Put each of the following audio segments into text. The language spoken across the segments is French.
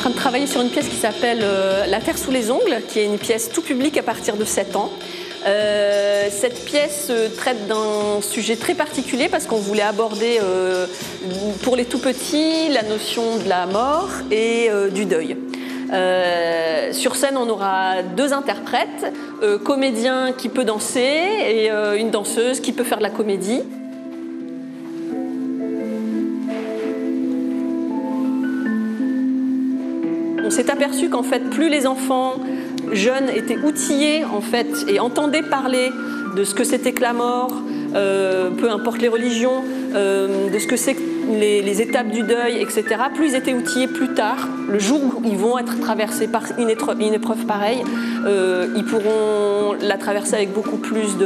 train de travailler sur une pièce qui s'appelle La Terre sous les ongles, qui est une pièce tout public à partir de 7 ans. Cette pièce traite d'un sujet très particulier parce qu'on voulait aborder pour les tout petits la notion de la mort et du deuil. Sur scène, on aura 2 interprètes, comédien qui peut danser et une danseuse qui peut faire de la comédie. On s'est aperçu qu'en fait, plus les enfants jeunes étaient outillés en fait, et entendaient parler de ce que c'était que la mort, peu importe les religions, de ce que c'est que les étapes du deuil, etc., plus ils étaient outillés plus tard, le jour où ils vont être traversés par une épreuve pareille, ils pourront la traverser avec beaucoup plus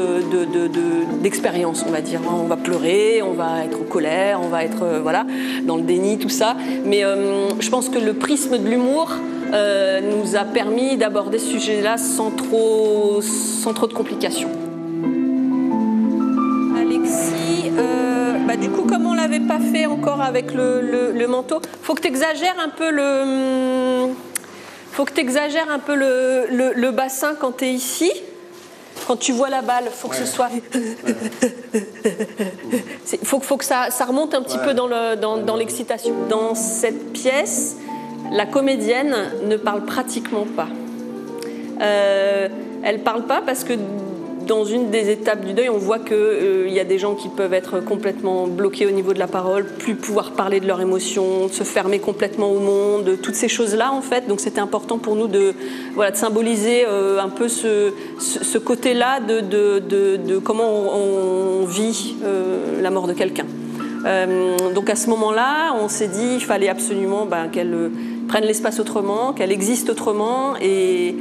d'expérience, on va dire. On va pleurer, on va être en colère, on va être voilà, dans le déni, tout ça. Mais je pense que le prisme de l'humour nous a permis d'aborder ce sujet-là sans trop de complications. Alexis, du coup, comme on ne l'avait pas fait encore avec le manteau, faut que tu exagères un peu le bassin quand tu es ici. Quand tu vois la balle, faut que ce soit. Faut que ça remonte un petit peu dans l'excitation. Dans cette pièce, la comédienne ne parle pratiquement pas. Elle parle pas parce que dans une des étapes du deuil, on voit qu'il y a des gens qui peuvent être complètement bloqués au niveau de la parole, plus pouvoir parler de leurs émotions, se fermer complètement au monde, toutes ces choses-là en fait. Donc c'était important pour nous de symboliser un peu ce côté-là de comment on vit la mort de quelqu'un. Donc à ce moment-là, on s'est dit qu'il fallait absolument qu'elle prenne l'espace autrement, qu'elle existe autrement et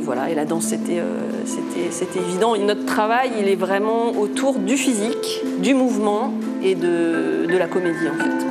voilà. Et la danse, c'était évident. Et notre travail, il est vraiment autour du physique, du mouvement et de la comédie en fait.